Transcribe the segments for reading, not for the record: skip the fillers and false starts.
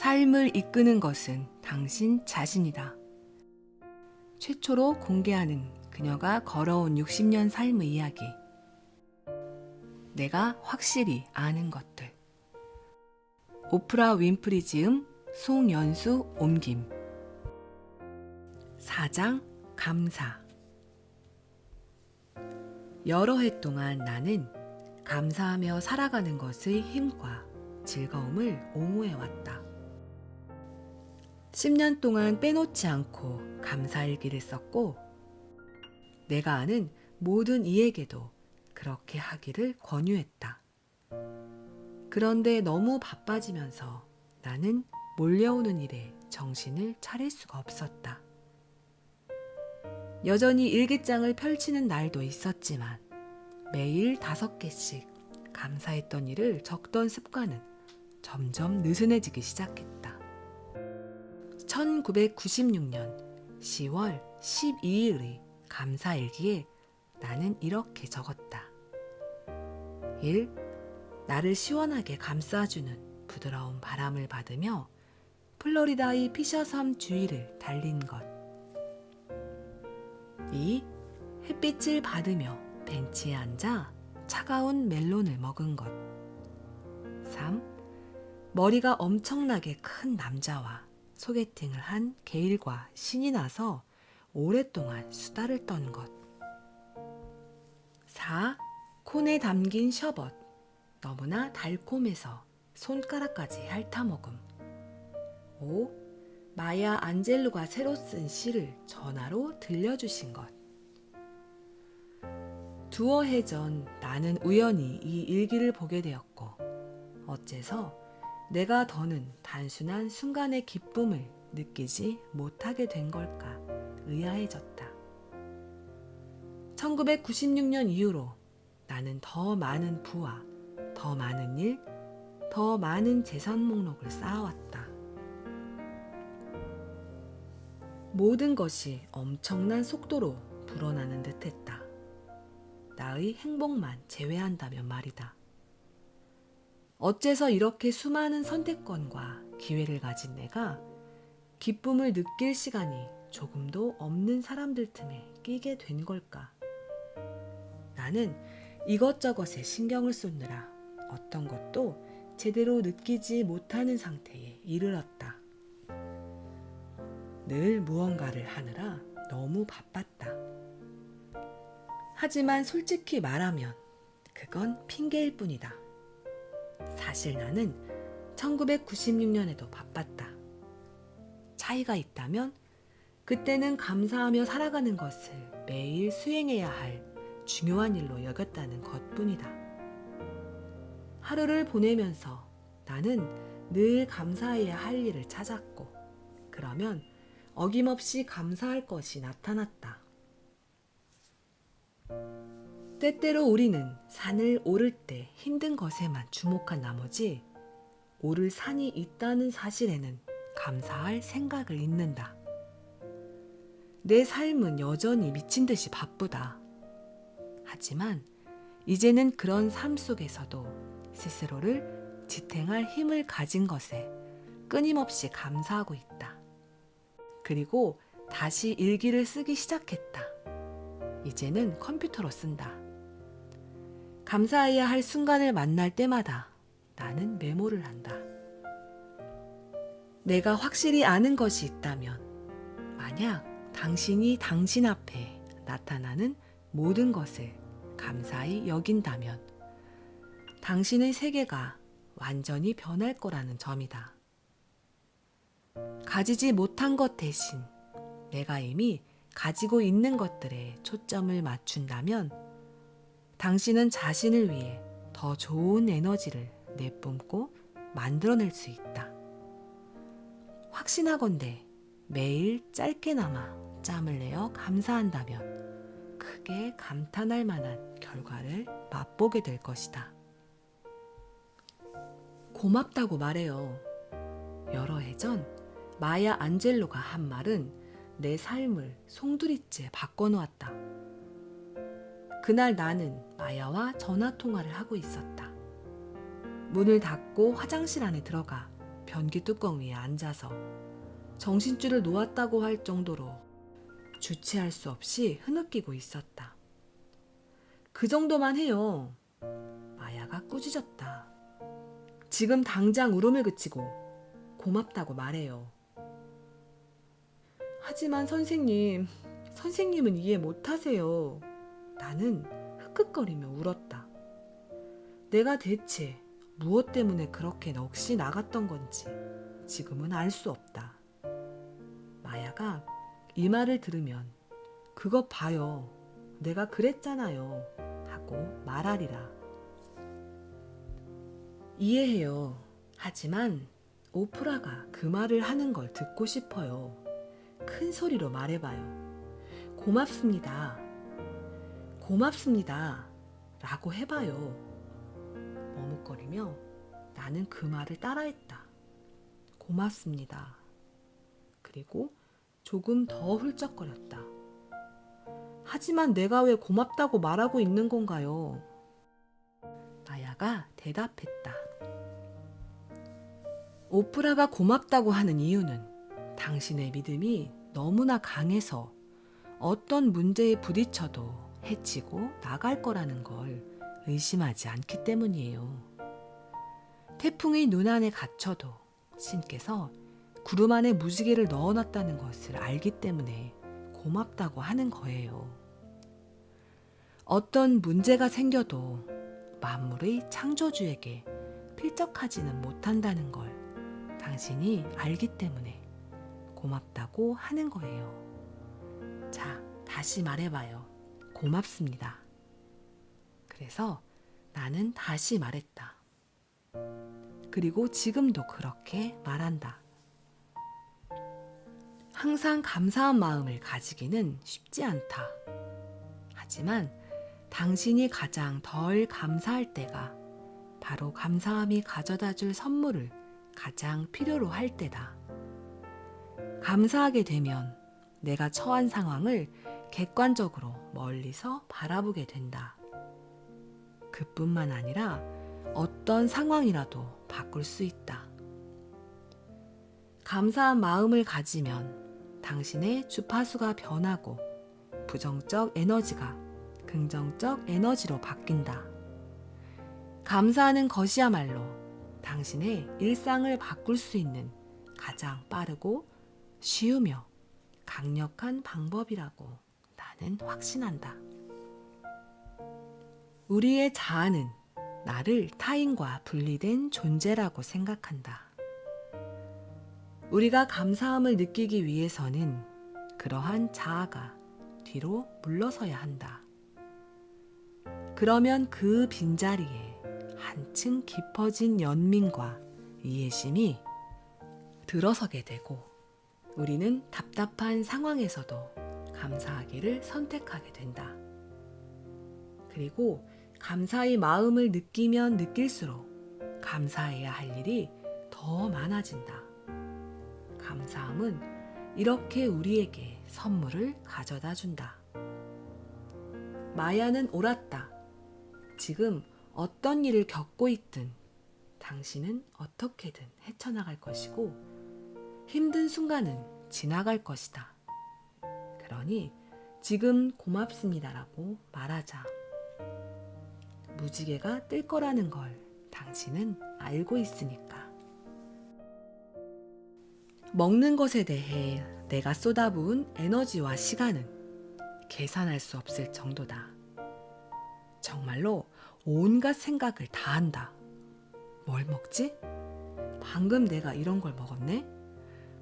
삶을 이끄는 것은 당신 자신이다. 최초로 공개하는 그녀가 걸어온 60년 삶의 이야기. 내가 확실히 아는 것들. 오프라 윈프리 지음, 송연수 옮김. 4장 감사. 여러 해 동안 나는 감사하며 살아가는 것의 힘과 즐거움을 옹호해왔다. 10년 동안 빼놓지 않고 감사일기를 썼고, 내가 아는 모든 이에게도 그렇게 하기를 권유했다. 그런데 너무 바빠지면서 나는 몰려오는 일에 정신을 차릴 수가 없었다. 여전히 일기장을 펼치는 날도 있었지만 매일 5개씩 감사했던 일을 적던 습관은 점점 느슨해지기 시작했다. 1996년 10월 12일의 감사일기에 나는 이렇게 적었다. 1. 나를 시원하게 감싸주는 부드러운 바람을 받으며 플로리다의 피셔섬 주위를 달린 것. 2. 햇빛을 받으며 벤치에 앉아 차가운 멜론을 먹은 것. 3. 머리가 엄청나게 큰 남자와 소개팅을 한 게일과 신이 나서 오랫동안 수다를 떤 것. 4. 콘에 담긴 셔벗. 너무나 달콤해서 손가락까지 핥아먹음. 5. 마야 안젤루가 새로 쓴 시를 전화로 들려주신 것. 2해 전 나는 우연히 이 일기를 보게 되었고, 어째서 내가 더는 단순한 순간의 기쁨을 느끼지 못하게 된 걸까 의아해졌다. 1996년 이후로 나는 더 많은 부와 더 많은 일, 더 많은 재산 목록을 쌓아왔다. 모든 것이 엄청난 속도로 불어나는 듯했다. 나의 행복만 제외한다면 말이다. 어째서 이렇게 수많은 선택권과 기회를 가진 내가 기쁨을 느낄 시간이 조금도 없는 사람들 틈에 끼게 된 걸까? 나는 이것저것에 신경을 쏟느라 어떤 것도 제대로 느끼지 못하는 상태에 이르렀다. 늘 무언가를 하느라 너무 바빴다. 하지만 솔직히 말하면 그건 핑계일 뿐이다. 사실 나는 1996년에도 바빴다. 차이가 있다면 그때는 감사하며 살아가는 것을 매일 수행해야 할 중요한 일로 여겼다는 것뿐이다. 하루를 보내면서 나는 늘 감사해야 할 일을 찾았고, 그러면 어김없이 감사할 것이 나타났다. 때때로 우리는 산을 오를 때 힘든 것에만 주목한 나머지 오를 산이 있다는 사실에는 감사할 생각을 잊는다. 내 삶은 여전히 미친 듯이 바쁘다. 하지만 이제는 그런 삶 속에서도 스스로를 지탱할 힘을 가진 것에 끊임없이 감사하고 있다. 그리고 다시 일기를 쓰기 시작했다. 이제는 컴퓨터로 쓴다. 감사해야 할 순간을 만날 때마다 나는 메모를 한다. 내가 확실히 아는 것이 있다면, 만약 당신이 당신 앞에 나타나는 모든 것을 감사히 여긴다면 당신의 세계가 완전히 변할 거라는 점이다. 가지지 못한 것 대신 내가 이미 가지고 있는 것들에 초점을 맞춘다면 당신은 자신을 위해 더 좋은 에너지를 내뿜고 만들어낼 수 있다. 확신하건대 매일 짧게나마 짬을 내어 감사한다면 크게 감탄할 만한 결과를 맛보게 될 것이다. 고맙다고 말해요. 여러 해 전 마야 안젤로가 한 말은 내 삶을 송두리째 바꿔놓았다. 그날 나는 마야와 전화통화를 하고 있었다. 문을 닫고 화장실 안에 들어가 변기 뚜껑 위에 앉아서 정신줄을 놓았다고 할 정도로 주체할 수 없이 흐느끼고 있었다. 그 정도만 해요. 마야가 꾸짖었다. 지금 당장 울음을 그치고 고맙다고 말해요. 하지만 선생님은 이해 못하세요. 나는 흑흑거리며 울었다. 내가 대체 무엇 때문에 그렇게 넋이 나갔던 건지 지금은 알 수 없다. 마야가 이 말을 들으면 그것 봐요. 내가 그랬잖아요. 하고 말하리라. 이해해요. 하지만 오프라가 그 말을 하는 걸 듣고 싶어요. 큰 소리로 말해봐요. 고맙습니다. 고맙습니다. 라고 해봐요. 머뭇거리며 나는 그 말을 따라했다. 고맙습니다. 그리고 조금 더 훌쩍거렸다. 하지만 내가 왜 고맙다고 말하고 있는 건가요? 마야가 대답했다. 오프라가 고맙다고 하는 이유는 당신의 믿음이 너무나 강해서 어떤 문제에 부딪혀도 해치고 나갈 거라는 걸 의심하지 않기 때문이에요. 태풍이 눈 안에 갇혀도 신께서 구름 안에 무지개를 넣어놨다는 것을 알기 때문에 고맙다고 하는 거예요. 어떤 문제가 생겨도 만물의 창조주에게 필적하지는 못한다는 걸 당신이 알기 때문에 고맙다고 하는 거예요. 자, 다시 말해봐요. 고맙습니다. 그래서 나는 다시 말했다. 그리고 지금도 그렇게 말한다. 항상 감사한 마음을 가지기는 쉽지 않다. 하지만 당신이 가장 덜 감사할 때가 바로 감사함이 가져다 줄 선물을 가장 필요로 할 때다. 감사하게 되면 내가 처한 상황을 객관적으로 멀리서 바라보게 된다. 그뿐만 아니라 어떤 상황이라도 바꿀 수 있다. 감사한 마음을 가지면 당신의 주파수가 변하고 부정적 에너지가 긍정적 에너지로 바뀐다. 감사하는 것이야말로 당신의 일상을 바꿀 수 있는 가장 빠르고 쉬우며 강력한 방법이라고 나는 확신한다. 우리의 자아는 나를 타인과 분리된 존재라고 생각한다. 우리가 감사함을 느끼기 위해서는 그러한 자아가 뒤로 물러서야 한다. 그러면 그 빈자리에 한층 깊어진 연민과 이해심이 들어서게 되고 우리는 답답한 상황에서도 감사하기를 선택하게 된다. 그리고 감사의 마음을 느끼면 느낄수록 감사해야 할 일이 더 많아진다. 감사함은 이렇게 우리에게 선물을 가져다 준다. 마야는 옳았다. 지금 어떤 일을 겪고 있든 당신은 어떻게든 헤쳐나갈 것이고 힘든 순간은 지나갈 것이다. 그러니 지금 고맙습니다라고 말하자. 무지개가 뜰 거라는 걸 당신은 알고 있으니까. 먹는 것에 대해 내가 쏟아부은 에너지와 시간은 계산할 수 없을 정도다. 정말로 온갖 생각을 다 한다. 뭘 먹지? 방금 내가 이런 걸 먹었네?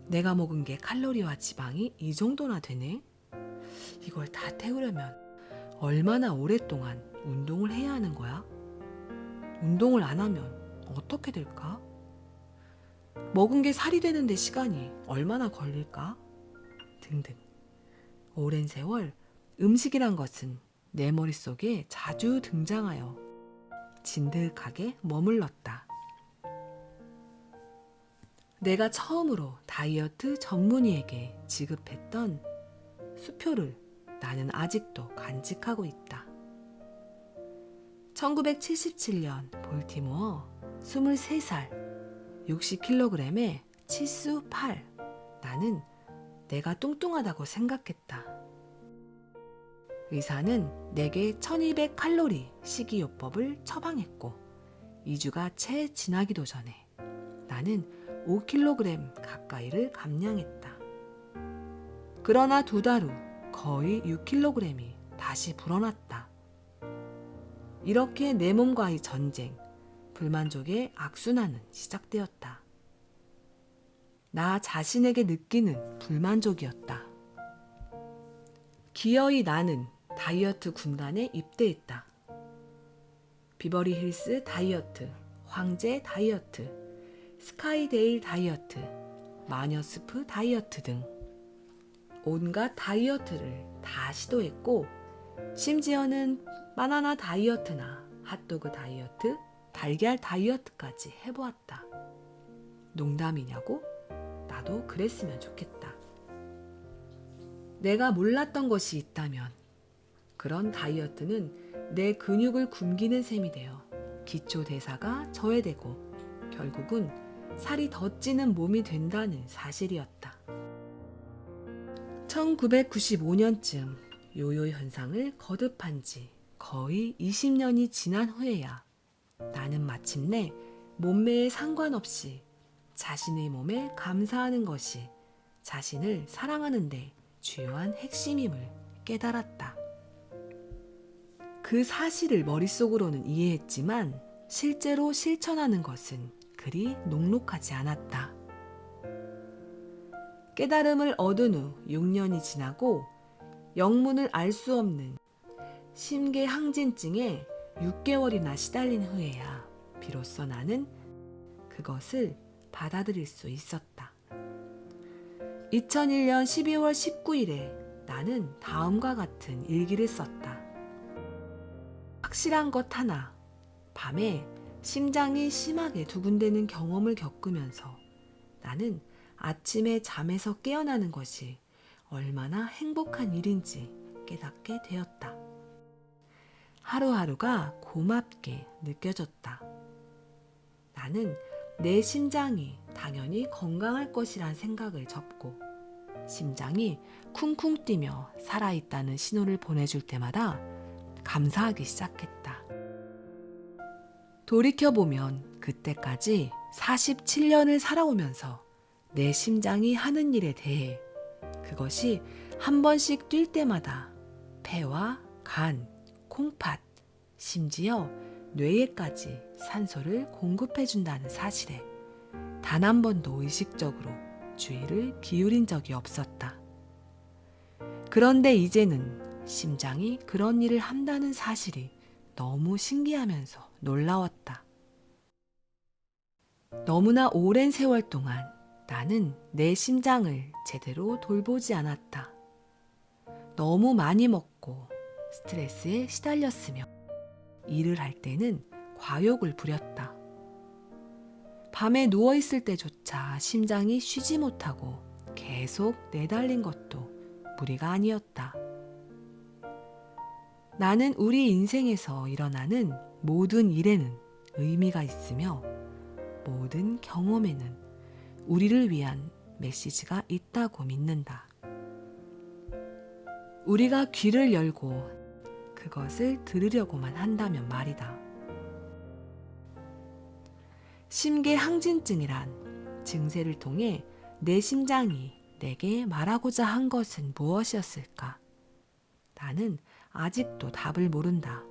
내가 먹은 게 칼로리와 지방이 이 정도나 되네? 이걸 다 태우려면 얼마나 오랫동안 운동을 해야 하는 거야? 운동을 안 하면 어떻게 될까? 먹은 게 살이 되는데 시간이 얼마나 걸릴까? 등등. 오랜 세월 음식이란 것은 내 머릿속에 자주 등장하여 진득하게 머물렀다. 내가 처음으로 다이어트 전문의에게 지급했던 수표를 나는 아직도 간직하고 있다. 1977년 볼티모어 23살 60kg에 치수 8. 나는 내가 뚱뚱하다고 생각했다. 의사는 내게 1200칼로리 식이요법을 처방했고 2주가 채 지나기도 전에 나는 5kg 가까이를 감량했다. 그러나 2달 후 거의 6kg이 다시 불어났다. 이렇게 내 몸과의 전쟁, 불만족의 악순환은 시작되었다. 나 자신에게 느끼는 불만족이었다. 기어이 나는 다이어트 군단에 입대했다. 비버리 힐스 다이어트, 황제 다이어트, 스카이데일 다이어트, 마녀스프 다이어트 등 온갖 다이어트를 다 시도했고 심지어는 바나나 다이어트나 핫도그 다이어트, 달걀 다이어트까지 해보았다. 농담이냐고? 나도 그랬으면 좋겠다. 내가 몰랐던 것이 있다면 그런 다이어트는 내 근육을 굶기는 셈이 되어 기초 대사가 저해되고 결국은 살이 더 찌는 몸이 된다는 사실이었다. 1995년쯤 요요 현상을 거듭한 지 거의 20년이 지난 후에야 나는 마침내 몸매에 상관없이 자신의 몸에 감사하는 것이 자신을 사랑하는 데 주요한 핵심임을 깨달았다. 그 사실을 머릿속으로는 이해했지만 실제로 실천하는 것은 그리 녹록하지 않았다. 깨달음을 얻은 후 6년이 지나고 영문을 알 수 없는 심계항진증에 6개월이나 시달린 후에야 비로소 나는 그것을 받아들일 수 있었다. 2001년 12월 19일에 나는 다음과 같은 일기를 썼다. 확실한 것 하나, 밤에 심장이 심하게 두근대는 경험을 겪으면서 나는 아침에 잠에서 깨어나는 것이 얼마나 행복한 일인지 깨닫게 되었다. 하루하루가 고맙게 느껴졌다. 나는 내 심장이 당연히 건강할 것이란 생각을 접고 심장이 쿵쿵 뛰며 살아있다는 신호를 보내줄 때마다 감사하기 시작했다. 돌이켜보면 그때까지 47년을 살아오면서 내 심장이 하는 일에 대해 그것이 한 번씩 뛸 때마다 폐와 간, 콩팥, 심지어 뇌에까지 산소를 공급해준다는 사실에 단 한 번도 의식적으로 주의를 기울인 적이 없었다. 그런데 이제는 심장이 그런 일을 한다는 사실이 너무 신기하면서 놀라웠다. 너무나 오랜 세월 동안 나는 내 심장을 제대로 돌보지 않았다. 너무 많이 먹고 스트레스에 시달렸으며 일을 할 때는 과욕을 부렸다. 밤에 누워있을 때조차 심장이 쉬지 못하고 계속 내달린 것도 무리가 아니었다. 나는 우리 인생에서 일어나는 모든 일에는 의미가 있으며 모든 경험에는 우리를 위한 메시지가 있다고 믿는다. 우리가 귀를 열고 그것을 들으려고만 한다면 말이다. 심계항진증이란 증세를 통해 내 심장이 내게 말하고자 한 것은 무엇이었을까? 나는 아직도 답을 모른다.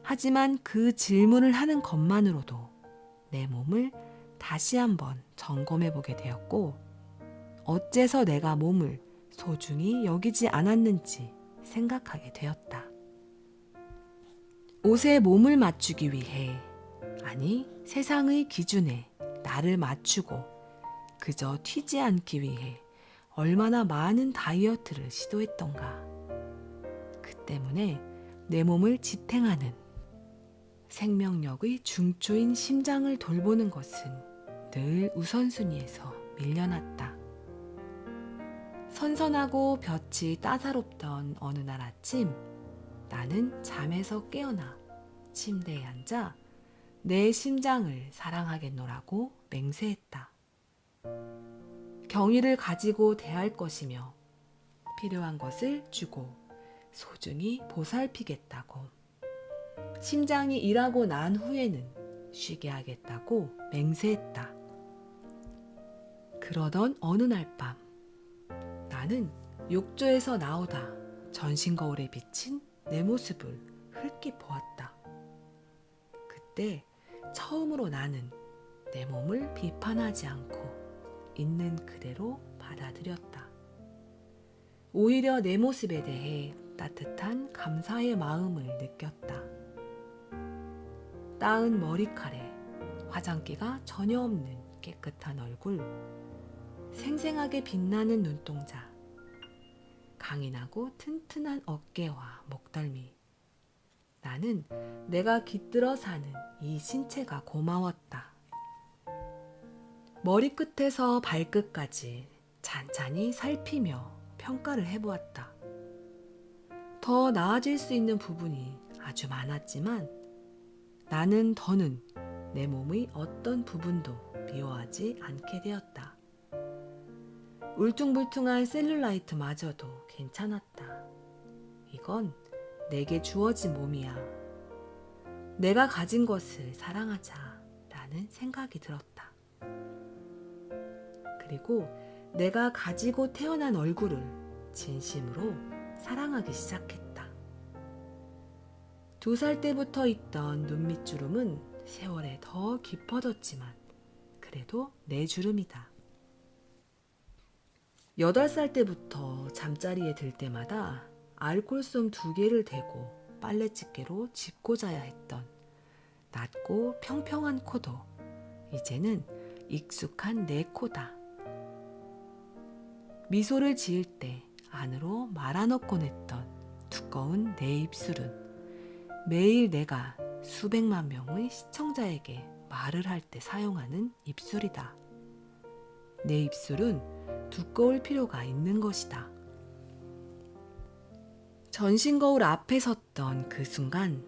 하지만 그 질문을 하는 것만으로도 내 몸을 다시 한번 점검해 보게 되었고, 어째서 내가 몸을 소중히 여기지 않았는지 생각하게 되었다. 옷에 몸을 맞추기 위해, 아니 세상의 기준에 나를 맞추고 그저 튀지 않기 위해 얼마나 많은 다이어트를 시도했던가. 그 때문에 내 몸을 지탱하는 생명력의 중추인 심장을 돌보는 것은 늘 우선순위에서 밀려났다. 선선하고 볕이 따사롭던 어느 날 아침, 나는 잠에서 깨어나 침대에 앉아 내 심장을 사랑하겠노라고 맹세했다. 경의를 가지고 대할 것이며 필요한 것을 주고 소중히 보살피겠다고. 심장이 일하고 난 후에는 쉬게 하겠다고 맹세했다. 그러던 어느 날 밤, 나는 욕조에서 나오다 전신 거울에 비친 내 모습을 흘낏 보았다. 그때 처음으로 나는 내 몸을 비판하지 않고 있는 그대로 받아들였다. 오히려 내 모습에 대해 따뜻한 감사의 마음을 느꼈다. 따은 머리칼에 화장기가 전혀 없는 깨끗한 얼굴, 생생하게 빛나는 눈동자, 강인하고 튼튼한 어깨와 목덜미. 나는 내가 깃들어 사는 이 신체가 고마웠다. 머리끝에서 발끝까지 찬찬히 살피며 평가를 해보았다. 더 나아질 수 있는 부분이 아주 많았지만 나는 더는 내 몸의 어떤 부분도 미워하지 않게 되었다. 울퉁불퉁한 셀룰라이트마저도 괜찮았다. 이건 내게 주어진 몸이야. 내가 가진 것을 사랑하자 라는 생각이 들었다. 그리고 내가 가지고 태어난 얼굴을 진심으로 사랑하기 시작했다. 2살 때부터 있던 눈밑주름은 세월에 더 깊어졌지만 그래도 내 주름이다. 8살 때부터 잠자리에 들 때마다 알콜솜 2개를 대고 빨래집게로 짚고 자야 했던 낮고 평평한 코도 이제는 익숙한 내 코다. 미소를 지을 때 안으로 말아넣곤 했던 두꺼운 내 입술은 매일 내가 수백만 명의 시청자에게 말을 할 때 사용하는 입술이다. 내 입술은 두꺼울 필요가 있는 것이다. 전신 거울 앞에 섰던 그 순간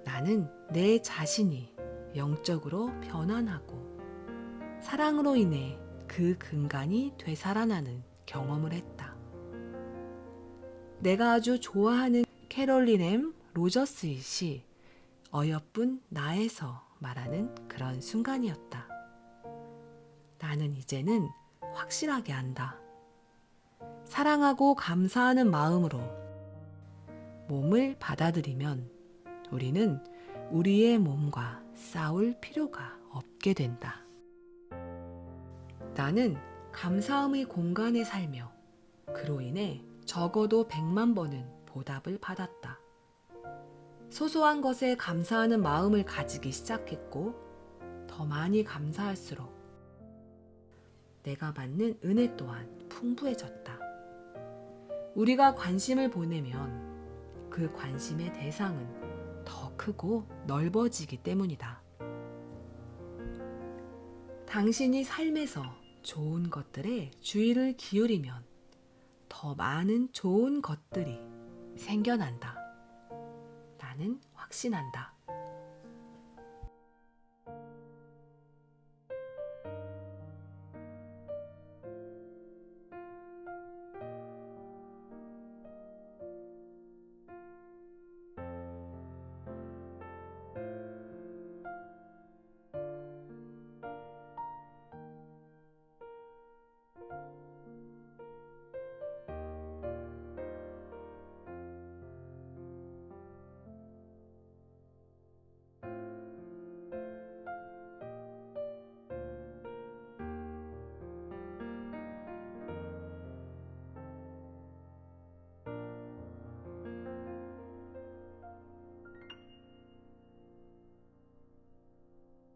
나는 내 자신이 영적으로 변환하고 사랑으로 인해 그 근간이 되살아나는 경험을 했다. 내가 아주 좋아하는 캐롤린 M 로저스의 시 어여쁜 나에서 말하는 그런 순간이었다. 나는 이제는 확실하게 안다. 사랑하고 감사하는 마음으로 몸을 받아들이면 우리는 우리의 몸과 싸울 필요가 없게 된다. 나는 감사함의 공간에 살며 그로 인해 적어도 100만 번은 보답을 받았다. 소소한 것에 감사하는 마음을 가지기 시작했고 더 많이 감사할수록 내가 받는 은혜 또한 풍부해졌다. 우리가 관심을 보내면 그 관심의 대상은 더 크고 넓어지기 때문이다. 당신이 삶에서 좋은 것들에 주의를 기울이면 더 많은 좋은 것들이 생겨난다. 나는 확신한다.